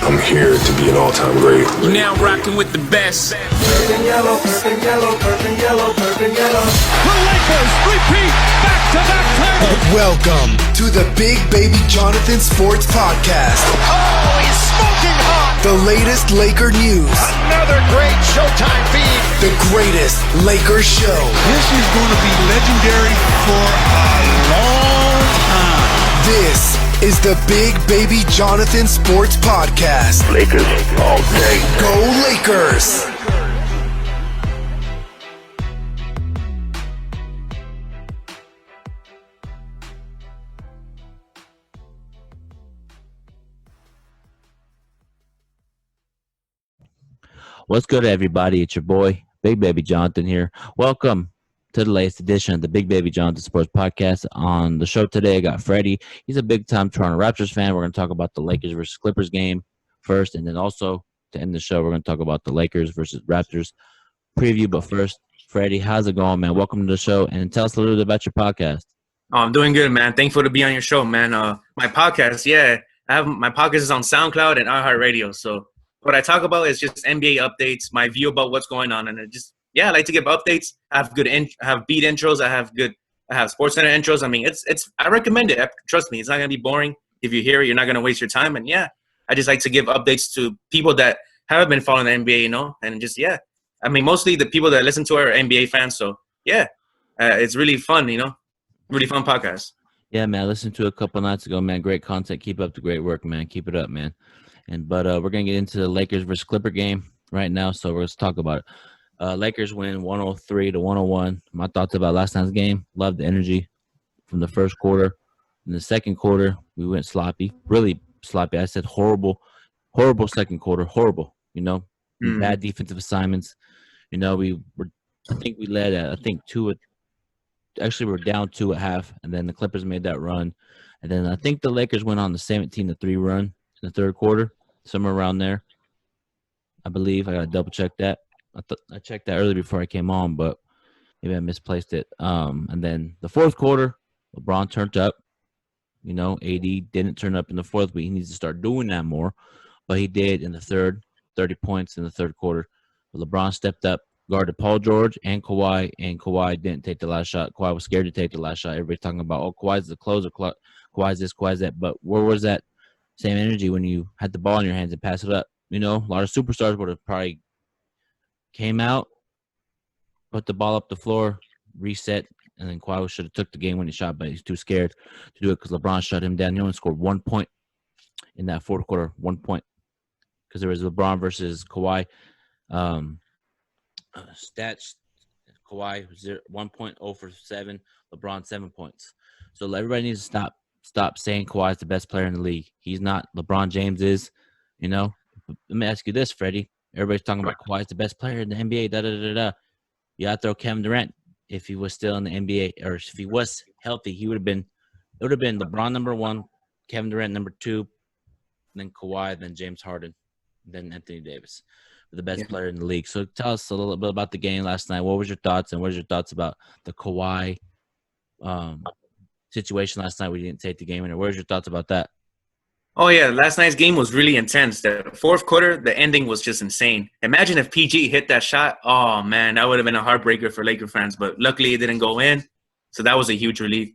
I'm here to be an all-time great. You're now rocking with the best. Purple and yellow, purple and yellow, purple and yellow, purple and yellow. The Lakers repeat back-to-back titles. Welcome to the Big Baby Jonathan Sports Podcast. Oh, he's smoking hot. The latest Laker news. Another great Showtime feed. The greatest Lakers show. This is going to be legendary for a long time. This is the Big Baby Jonathan Sports Podcast. Lakers all day. Go Lakers! What's good, everybody? It's your boy, Big Baby Jonathan here. Welcome to the latest edition of the Big Baby Jonathan Sports Podcast. On the show today, I got Freddy. He's a big-time Toronto Raptors fan. We're going to talk about the Lakers versus Clippers game first, and then also to end the show, we're going to talk about the Lakers versus Raptors preview. But first, Freddy, how's it going, man? Welcome to the show, and tell us a little bit about your podcast. Oh, I'm doing good, man. Thankful to be on your show, man. My podcast, my podcast is on SoundCloud and iHeartRadio. So what I talk about is just NBA updates, my view about what's going on, and I like to give updates. I have good, I have beat intros. I have Sports Center intros. I mean, I recommend it. Trust me, it's not gonna be boring. If you hear it, you're not gonna waste your time. And I just like to give updates to people that haven't been following the NBA, and I mean, mostly the people that listen to it are NBA fans. So it's really fun, really fun podcast. Yeah, man, I listened to it a couple nights ago, man. Great content. Keep up the great work, man. Keep it up, man. But we're gonna get into the Lakers versus Clipper game right now, so let's talk about it. Lakers win 103-101. My thoughts about last night's game: loved the energy from the first quarter. In the second quarter, we went sloppy, really sloppy. I said horrible second quarter, horrible. Bad defensive assignments. I think we led at two. Actually, we're down 2 at half, and then the Clippers made that run, and then I think the Lakers went on the 17-3 run in the third quarter, somewhere around there. I believe I gotta double check that. I checked that earlier before I came on, but maybe I misplaced it. And then the fourth quarter, LeBron turned up. AD didn't turn up in the fourth, but he needs to start doing that more. But he did in the third, 30 points in the third quarter. But LeBron stepped up, guarded Paul George and Kawhi didn't take the last shot. Kawhi was scared to take the last shot. Everybody's talking about, Kawhi's the closer, Kawhi's this, Kawhi's that. But where was that same energy when you had the ball in your hands and pass it up? A lot of superstars would have probably came out, put the ball up the floor, reset, and then Kawhi should have took the game when he shot, but he's too scared to do it because LeBron shut him down. He only scored 1 point in that fourth quarter, 1 point, because there was LeBron versus Kawhi. Stats, Kawhi 1.0 for 7, LeBron 7 points. So everybody needs to stop saying Kawhi is the best player in the league. He's not. LeBron James is. Let me ask you this, Freddie. Everybody's talking about Kawhi is the best player in the NBA. You got to throw Kevin Durant. If he was still in the NBA, or if he was healthy, it would have been LeBron number 1, Kevin Durant number 2, then Kawhi, then James Harden, then Anthony Davis, the best player in the league. So tell us a little bit about the game last night. What was your thoughts, and what was your thoughts about the Kawhi situation last night? We didn't take the game in. What was your thoughts about that? Oh, yeah. Last night's game was really intense. The fourth quarter, the ending was just insane. Imagine if PG hit that shot. Oh, man, that would have been a heartbreaker for Laker fans. But luckily, it didn't go in. So that was a huge relief.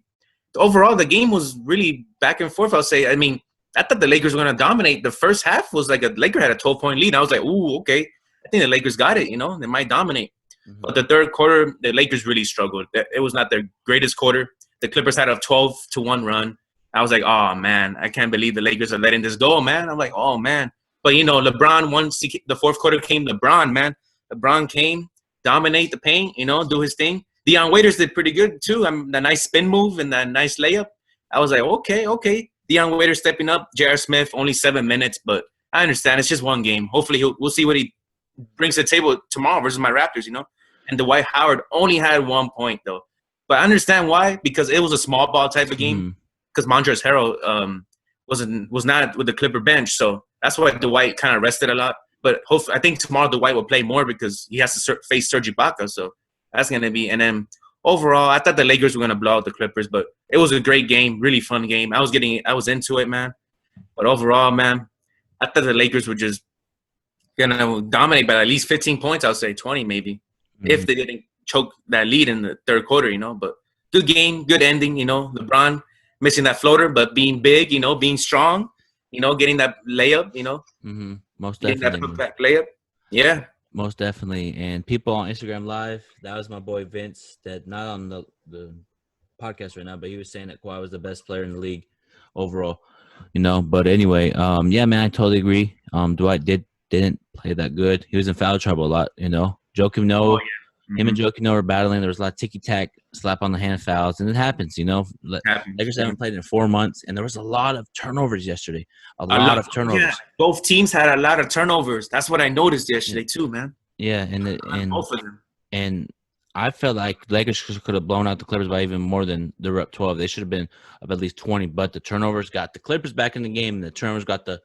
Overall, the game was really back and forth, I'll say. I mean, I thought the Lakers were going to dominate. The first half was like Laker had a 12-point lead. I was like, ooh, okay. I think the Lakers got it, They might dominate. Mm-hmm. But the third quarter, the Lakers really struggled. It was not their greatest quarter. The Clippers had a 12-1 run. I was like, oh, man, I can't believe the Lakers are letting this go, man. I'm like, oh, man. But, LeBron, once the fourth quarter came, LeBron came, dominate the paint, do his thing. Deion Waiters did pretty good, too. The nice spin move and that nice layup. I was like, okay. Deion Waiters stepping up. J.R. Smith, only 7 minutes. But I understand. It's just one game. Hopefully, we'll see what he brings to the table tomorrow versus my Raptors, And Dwight Howard only had 1 point, though. But I understand why, because it was a small ball type of game. Because Montrezl Harrell was not with the Clipper bench, so that's why Dwight kind of rested a lot. But hopefully, I think tomorrow Dwight will play more because he has to face Serge Ibaka, so that's going to be. And then overall, I thought the Lakers were going to blow out the Clippers, but it was a great game, really fun game. I was into it, man. But overall, man, I thought the Lakers were just gonna dominate by at least 15 points. I'll say 20 maybe, if they didn't choke that lead in the third quarter. But good game, good ending. LeBron missing that floater, but being big. Being strong. Getting that layup. Most getting definitely. that putback layup. Yeah. Most definitely. And people on Instagram Live, that was my boy Vince, that not on the podcast right now, but he was saying that Kawhi was the best player in the league overall. But anyway, yeah, man, I totally agree. Dwight didn't play that good. He was in foul trouble a lot. Joakim Noah. Him and Joakim Noah were battling. There was a lot of ticky-tack, slap on the hand fouls, and it happens, Lakers haven't played in 4 months, and there was a lot of turnovers yesterday. A lot of turnovers. Yeah. Both teams had a lot of turnovers. That's what I noticed yesterday too, man. Yeah, and both of them. And I felt like Lakers could have blown out the Clippers by even more than they were up 12. They should have been up at least 20, but the turnovers got the Clippers back in the game, and the turnovers got the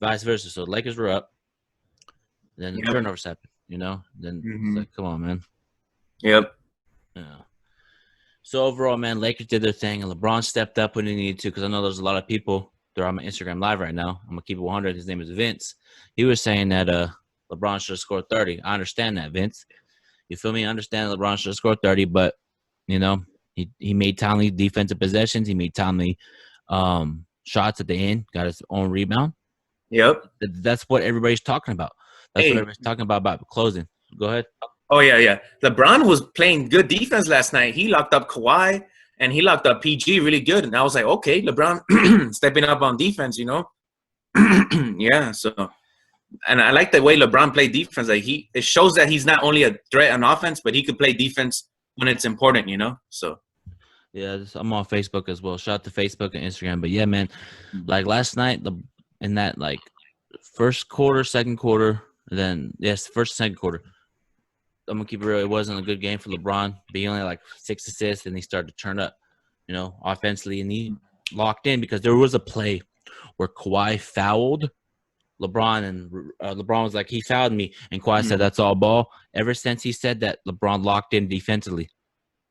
vice versa. So the Lakers were up, then the turnovers happened, Then it's like, come on, man. Yep. Yeah. So overall, man, Lakers did their thing, and LeBron stepped up when he needed to, because I know there's a lot of people. They're on my Instagram Live right now. I'm going to keep it 100. His name is Vince. He was saying that LeBron should have scored 30. I understand that, Vince. You feel me? I understand LeBron should have scored 30, but, he made timely defensive possessions. He made timely shots at the end, got his own rebound. Yep. That's what everybody's talking about. That's what everybody's talking about closing. Go ahead. Oh, yeah. LeBron was playing good defense last night. He locked up Kawhi, and he locked up PG really good. And I was like, okay, LeBron stepping up on defense, Yeah, so – and I like the way LeBron played defense. Like it shows that he's not only a threat on offense, but he could play defense when it's important, So yeah, I'm on Facebook as well. Shout out to Facebook and Instagram. But yeah, man, like last night in that like first quarter, second quarter, first second quarter. I'm gonna keep it real. It wasn't a good game for LeBron. But he only had like 6 assists, and he started to turn up, offensively, and he locked in because there was a play where Kawhi fouled LeBron, and LeBron was like, he fouled me, and Kawhi said that's all ball. Ever since he said that, LeBron locked in defensively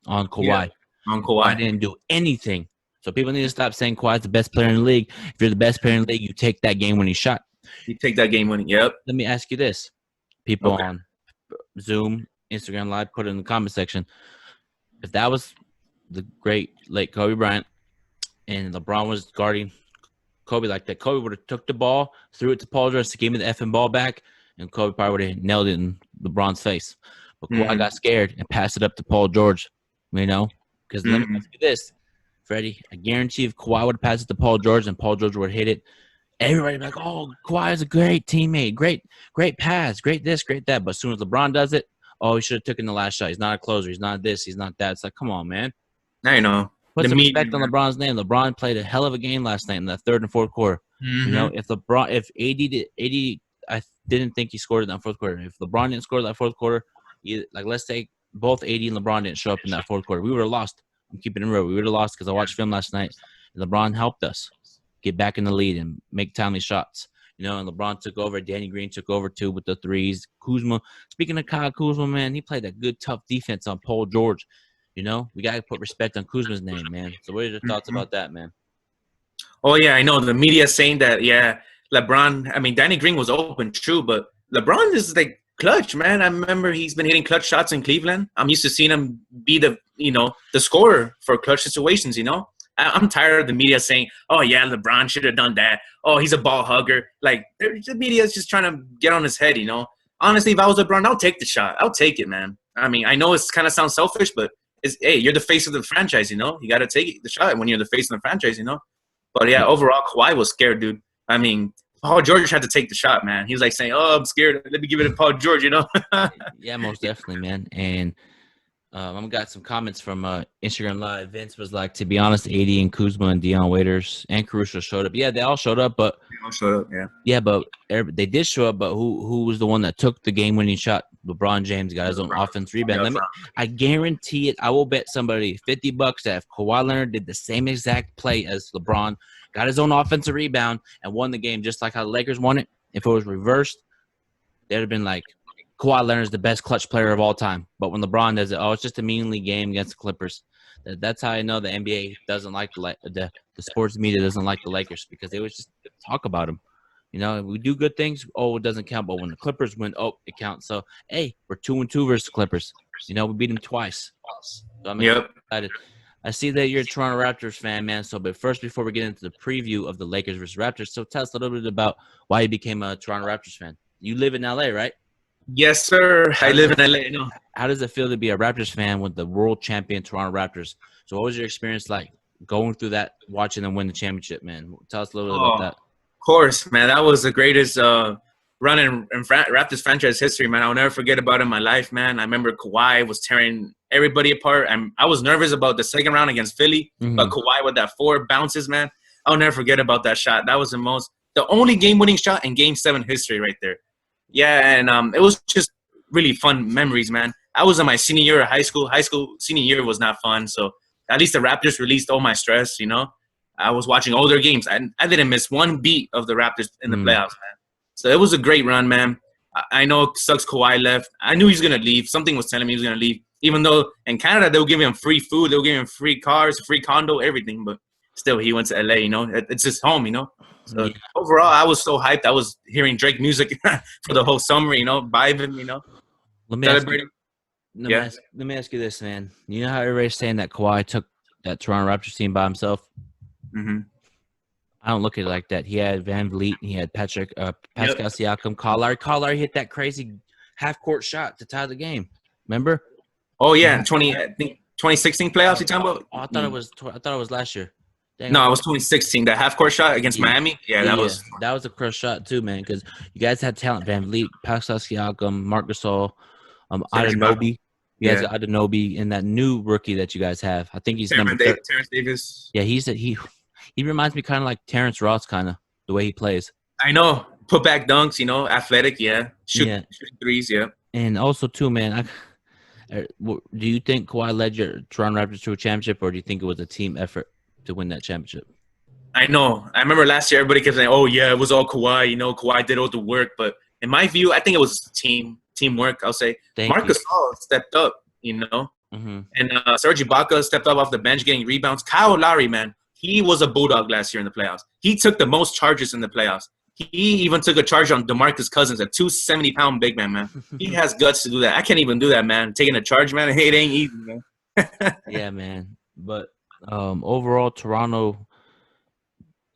on Kawhi. Yeah, on Kawhi. Didn't do anything. So people need to stop saying Kawhi's the best player in the league. If you're the best player in the league, you take that game-winning shot. You take that game-winning, yep. Let me ask you this. People on Zoom, Instagram Live, put it in the comment section. If that was the great late Kobe Bryant and LeBron was guarding Kobe like that, Kobe would have took the ball, threw it to Paul George, gave me the effing ball back, and Kobe probably would have nailed it in LeBron's face. But Kawhi got scared and passed it up to Paul George, Because let me ask you this, Freddie. I guarantee if Kawhi would have passed it to Paul George and Paul George would have hit it, everybody would be like, oh, Kawhi is a great teammate, great pass, great this, great that. But as soon as LeBron does it, oh, he should have taken the last shot. He's not a closer. He's not this. He's not that. It's like, come on, man. I know. Put some respect on LeBron's name. LeBron played a hell of a game last night in the third and fourth quarter. If AD, I didn't think he scored in that fourth quarter. If LeBron didn't score that fourth quarter, let's say both AD and LeBron didn't show up in that fourth quarter, we would have lost. I'm keeping it real. We would have lost because I watched film last night. And LeBron helped us get back in the lead and make timely shots. And LeBron took over. Danny Green took over too with the threes. Kuzma, speaking of Kyle Kuzma, man, he played a good, tough defense on Paul George. We got to put respect on Kuzma's name, man. So what are your thoughts about that, man? Oh, yeah, I know. The media is saying that, LeBron, Danny Green was open, true, but LeBron is like clutch, man. I remember he's been hitting clutch shots in Cleveland. I'm used to seeing him be the scorer for clutch situations, I'm tired of the media saying, oh, yeah, LeBron should have done that. Oh, he's a ball hugger. Like, the media is just trying to get on his head, Honestly, if I was LeBron, I'll take the shot. I'll take it, man. I know it kind of sounds selfish, but you're the face of the franchise, You got to take the shot when you're the face of the franchise, But, yeah, overall, Kawhi was scared, dude. Paul George had to take the shot, man. He was like saying, oh, I'm scared. Let me give it to Paul George, Yeah, most definitely, man. And I've got some comments from Instagram Live. Vince was like, to be honest, AD and Kuzma and Deion Waiters and Caruso showed up. Yeah, they all showed up, but they all showed up, yeah. Yeah, but they did show up, but who was the one that took the game-winning shot? LeBron James got his own offense rebound. I guarantee it. I will bet somebody $50 that if Kawhi Leonard did the same exact play as LeBron, got his own offensive rebound, and won the game just like how the Lakers won it, if it was reversed, they'd have been like, Kawhi Leonard's the best clutch player of all time. But when LeBron does it, it's just a mean league game against the Clippers. That's how I know the NBA doesn't like the sports media doesn't like the Lakers, because they would just talk about them. You know, we do good things. Oh, it doesn't count. But when the Clippers win, oh, it counts. So, hey, we're 2-2 versus the Clippers. You know, we beat them twice. So I'm excited. I see that you're a Toronto Raptors fan, man. So, but first, before we get into the preview of the Lakers versus Raptors, so tell us a little bit about why you became a Toronto Raptors fan. You live in LA, right? Yes, sir. I live in LA. No. How does it feel to be a Raptors fan with the world champion Toronto Raptors? So, what was your experience like going through that, watching them win the championship, man? Tell us a little bit about that. Of course, man. That was the greatest run in Raptors franchise history, man. I'll never forget about it in my life, man. I remember Kawhi was tearing everybody apart. I was nervous about the second round against Philly, but Kawhi with that 4 bounces, man. I'll never forget about that shot. That was the only game-winning shot in Game 7 history right there. Yeah, and it was just really fun memories, man. I was in my senior year of high school. Senior year was not fun, so at least the Raptors released all my stress, you know. I was watching all their games. I didn't miss one beat of the Raptors in the playoffs, man. So it was a great run, man. I know it sucks Kawhi left. I knew he was going to leave. Something was telling me he was going to leave. Even though in Canada, they were giving him free food. They were giving him free cars, free condo, everything. But still, he went to LA, you know. It's his home, you know. So overall, I was so hyped. I was hearing Drake music for the whole summer, you know, vibing, you know. Let me ask you this, man. You know how everybody's saying that Kawhi took that Toronto Raptors team by himself? Mm-hmm. I don't look at it like that. He had Van Vliet, he had Pascal Siakam, Kyle Lowry hit that crazy half-court shot to tie the game. Remember? Oh yeah, 2016 playoffs. You talking about? Oh, I thought it was last year. Dang, no, it was 2016. That half-court shot against Miami. Yeah, that was a crush shot too, man. Because you guys had talent: Van Vliet, Pascal Siakam, Marc Gasol, Adebayo. You guys got Adebayo and that new rookie that you guys have. I think he's number 3. Terrence Davis. Yeah, he reminds me kind of like Terrence Ross, kind of the way he plays. I know. Put back dunks, you know, athletic, shooting threes, And also, too, man, do you think Kawhi led your Toronto Raptors to a championship, or do you think it was a team effort to win that championship? I know. I remember last year everybody kept saying, oh, yeah, it was all Kawhi. You know, Kawhi did all the work. But in my view, I think it was teamwork, I'll say. Marc Gasol stepped up, you know. Mm-hmm. And Serge Ibaka stepped up off the bench getting rebounds. Kyle Lowry, man. He was a bulldog last year in the playoffs. He took the most charges in the playoffs. He even took a charge on DeMarcus Cousins, a 270-pound big man. He has guts to do that. I can't even do that, man. Taking a charge, man, it ain't easy, man. Yeah, man. But overall, Toronto,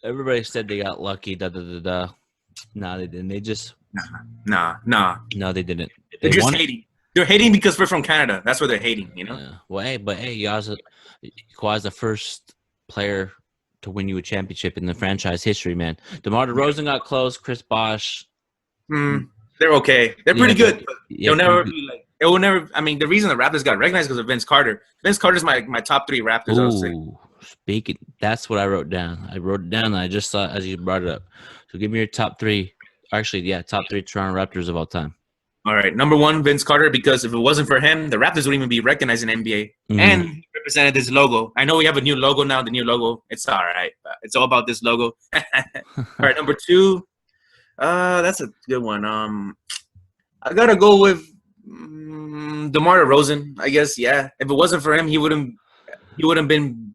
everybody said they got lucky, No, they didn't. They just – Nah. No, they didn't. They're just hating. They're hating because we're from Canada. That's why they're hating, you know? Yeah. Well, Kawhi's the first – player to win you a championship in the franchise history, man. DeMar DeRozan got close. Chris Bosh. They're okay. They're pretty good. But they'll never be like. It will never. I mean, the reason the Raptors got recognized because of Vince Carter. Vince Carter's my top 3 Raptors. I would say. Speaking, that's what I wrote down. I wrote it down. And I just saw it as you brought it up. So give me your top 3. Actually, top 3 Toronto Raptors of all time. All right, number 1, Vince Carter, because if it wasn't for him, the Raptors wouldn't even be recognized in NBA. And he represented this logo. I know we have a new logo now. The new logo, it's all right. It's all about this logo. All right, number 2, that's a good one. I gotta go with DeMar DeRozan. I guess, yeah. If it wasn't for him, he wouldn't been.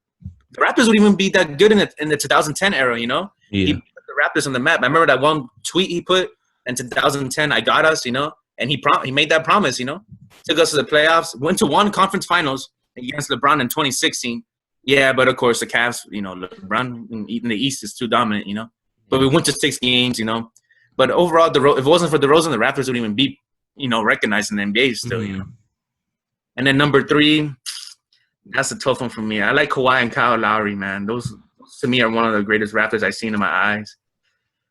The Raptors wouldn't even be that good in the 2010 era. You know, he put the Raptors on the map. I remember that one tweet he put in 2010. I got us, you know. And he made that promise, you know. Took us to the playoffs. Went to one conference finals against LeBron in 2016. Yeah, but, of course, the Cavs, you know, LeBron in the East is too dominant, you know. But we went to 6 games, you know. But overall, if it wasn't for DeRozan, the Raptors wouldn't even be, you know, recognized in the NBA still, you know. And then number 3, that's a tough one for me. I like Kawhi and Kyle Lowry, man. Those, to me, are one of the greatest Raptors I've seen in my eyes.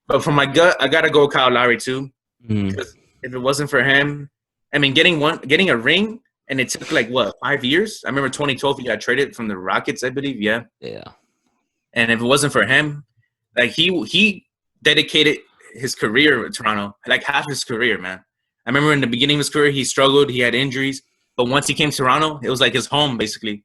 But from my gut, I got to go Kyle Lowry, too. Because if it wasn't for him, I mean, getting a ring, and it took 5 years? I remember 2012 he got traded from the Rockets, I believe. Yeah. And if it wasn't for him, he dedicated his career with Toronto, half his career, man. I remember in the beginning of his career he struggled, he had injuries, but once he came to Toronto, it was like his home basically.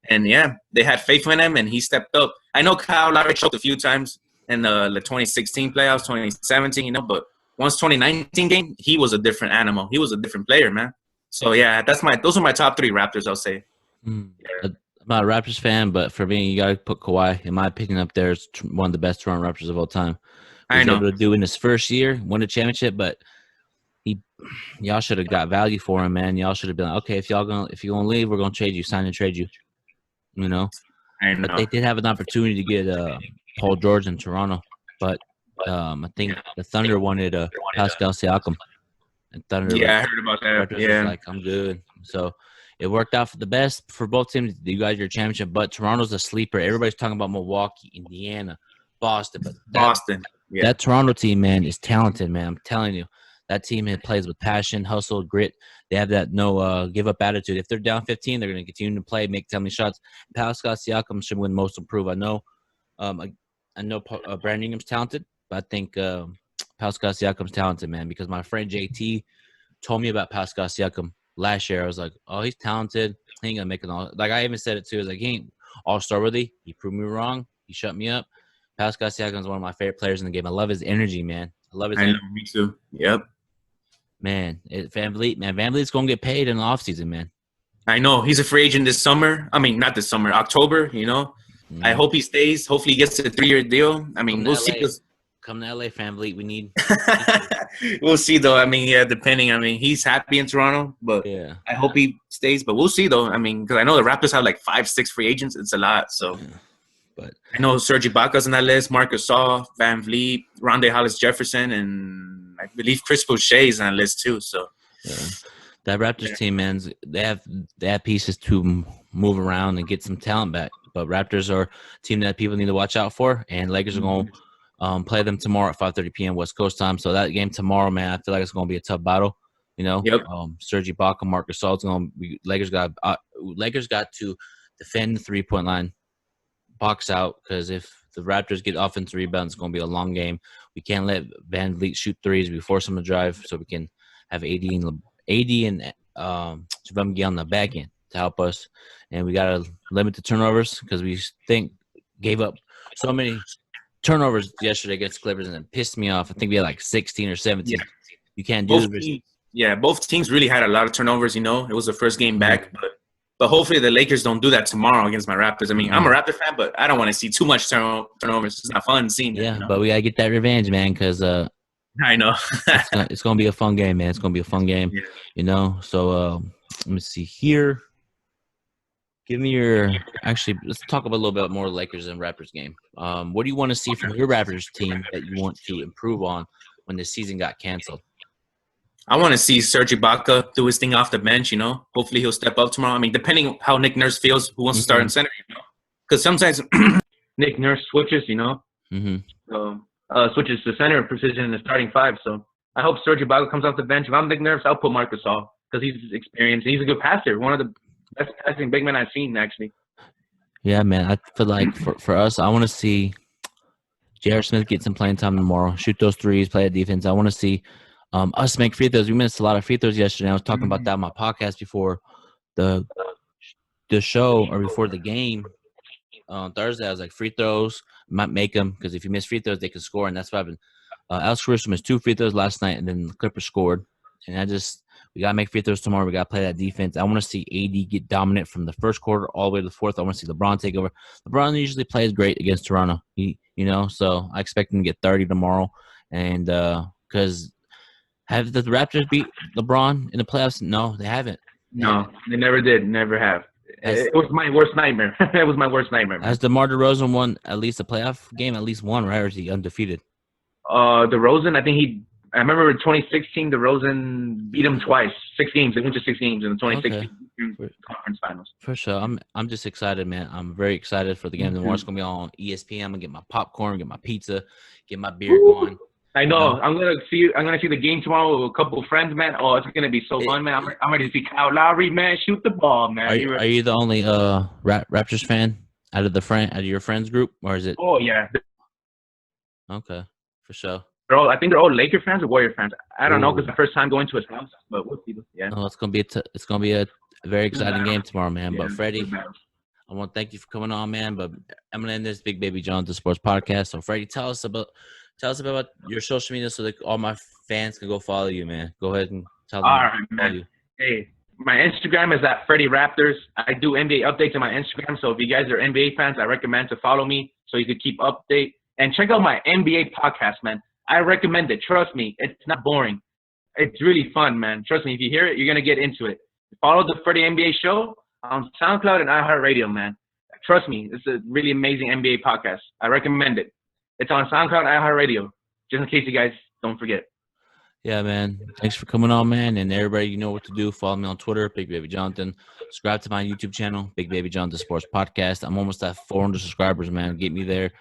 And yeah, they had faith in him, and he stepped up. I know Kyle Lowry choked a few times in the 2016 playoffs, 2017, you know, but once 2019 game, he was a different animal. He was a different player, man. So yeah, those are my top 3 Raptors, I'll say. I'm not a Raptors fan, but for me, you gotta put Kawhi, in my opinion, up there as one of the best Toronto Raptors of all time. I know. able to do in his first year, win a championship, but y'all should have got value for him, man. Y'all should have been like, okay, if you're gonna leave, we're gonna trade you, sign and trade you. You know. I know. But they did have an opportunity to get Paul George in Toronto, but I think the Thunder wanted Pascal Siakam, and Thunder. Yeah, I heard about that. Raptors Yeah, was like, I'm good. So it worked out for the best for both teams. You guys are a championship, but Toronto's a sleeper. Everybody's talking about Milwaukee, Indiana, Boston, but Boston. Yeah, that Toronto team, man, is talented, man. I'm telling you. That team plays with passion, hustle, grit. They have that no give-up attitude. If they're down 15, they're going to continue to play, make 10 shots. Pascal Siakam should win Most Improved. I know Brandon Ingram's talented, but I think Pascal Siakam's talented, man, because my friend JT told me about Pascal Siakam last year. I was like, oh, he's talented. He ain't going to make it all. Like, I even said it, too. I was like, he ain't all-star worthy. He proved me wrong. He shut me up. Pascal Siakam is one of my favorite players in the game. I love his energy, man. I love his energy. know, me too. Yep. Man, Van Vliet's going to get paid in the offseason, man. I know. He's a free agent this summer. I mean, not this summer, October, you know. I hope he stays. Hopefully he gets a 3-year deal. I mean, we'll see. Come to LA, Van Vliet. We need – We'll see, though. I mean, yeah, depending. I mean, he's happy in Toronto, but yeah. I hope he stays. But we'll see, though. I mean, because I know the Raptors have like 5-6 free agents. It's a lot, so – But I know Serge Ibaka's on that list, Marcus Gasol, Van Vliet, Rondé Hollis-Jefferson, and I believe Chris Boucher is on that list too. So that Raptors team, man, they have pieces to move around and get some talent back. But Raptors are a team that people need to watch out for, and Lakers are going to play them tomorrow at 5:30 p.m. West Coast time. So that game tomorrow, man, I feel like it's going to be a tough battle. You know, Serge Ibaka, Marcus Gasol's going to be Lakers got to defend the 3-point line. Box out, because if the Raptors get offensive rebounds, it's going to be a long game. We can't let Van Vliet shoot threes. We force him to drive so we can have AD and JaVale McGee on the back end to help us. And we got to limit the turnovers because we gave up so many turnovers yesterday against Clippers, and it pissed me off. I think we had like 16 or 17. Yeah. You can't do it. Both teams really had a lot of turnovers, you know. It was the first game back, but hopefully the Lakers don't do that tomorrow against my Raptors. I mean, I'm a Raptor fan, but I don't want to see too much turnovers. It's not fun seeing that. Yeah, you know? But we got to get that revenge, man, because I know. it's going to be a fun game, man. It's going to be a fun game, you know. So let me see here. Give me your – actually, let's talk about a little bit more Lakers and Raptors game. What do you want to see from your Raptors team that you want to improve on when the season got canceled? I want to see Serge Ibaka do his thing off the bench, you know. Hopefully he'll step up tomorrow. I mean, depending on how Nick Nurse feels, who wants to start in center, you know. Because sometimes Nick Nurse switches, you know. Switches to center position in the starting 5. So I hope Serge Ibaka comes off the bench. If I'm Nick Nurse, I'll put Marcus Gasol because he's experienced. He's a good passer. One of the best passing big men I've seen, actually. Yeah, man. I feel like for us, I want to see J.R. Smith get some playing time tomorrow. Shoot those threes, play a defense. I want to see us make free throws. We missed a lot of free throws yesterday. I was talking about that on my podcast before the show or before the game on Thursday. I was like, free throws, might make them because if you miss free throws, they can score. And that's what happened. Alex Caruso missed 2 free throws last night, and then the Clippers scored. And we got to make free throws tomorrow. We got to play that defense. I want to see AD get dominant from the first quarter all the way to the fourth. I want to see LeBron take over. LeBron usually plays great against Toronto, so I expect him to get 30 tomorrow. And because have the Raptors beat LeBron in the playoffs? No, they haven't. No, they never did. Never have. It was my worst nightmare. It was my worst nightmare. Has DeMar DeRozan won at least a playoff game? At least one, right? Or is he undefeated? DeRozan, I remember in 2016, DeRozan beat him twice. 6 games. They went to 6 games in the 2016 conference finals. For sure. I'm just excited, man. I'm very excited for the game tomorrow. It's going to be on ESPN. I'm going to get my popcorn, get my pizza, get my beer going. I know. I'm gonna see the game tomorrow with a couple of friends, man. Oh, it's gonna be so fun, man. I'm ready to see Kyle Lowry, man. Shoot the ball, man. Are you the only Raptors fan out of your friends group, or is it? Oh yeah. Okay, for sure. I think they're all Laker fans or Warrior fans. I don't know because the first time going to his house, but we'll see. Yeah. No, it's gonna be a very exciting game tomorrow, man. Yeah, but Freddy, I want to thank you for coming on, man. But I'm gonna end this Big Baby Jonathan Sports Podcast. So Freddy, tell us about your social media so that all my fans can go follow you, man. Go ahead and tell them. All right, man. Hey, my Instagram is at Freddy Raptors. I do NBA updates on my Instagram, so if you guys are NBA fans, I recommend to follow me so you can keep update. And check out my NBA podcast, man. I recommend it. Trust me, it's not boring. It's really fun, man. Trust me, if you hear it, you're going to get into it. Follow the Freddy NBA show on SoundCloud and iHeartRadio, man. Trust me, it's a really amazing NBA podcast. I recommend it. It's on SoundCloud and iHeartRadio, just in case you guys don't forget. Yeah, man. Thanks for coming on, man. And everybody, you know what to do. Follow me on Twitter, Big Baby Jonathan. Subscribe to my YouTube channel, Big Baby Jonathan Sports Podcast. I'm almost at 400 subscribers, man. Get me there.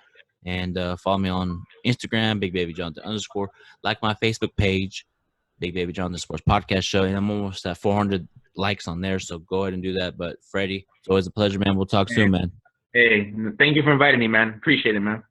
And follow me on Instagram, Big Baby Jonathan _ Like my Facebook page, Big Baby Jonathan Sports Podcast Show. And I'm almost at 400 likes on there, so go ahead and do that. But Freddy, it's always a pleasure, man. We'll talk soon, man. Hey, thank you for inviting me, man. Appreciate it, man.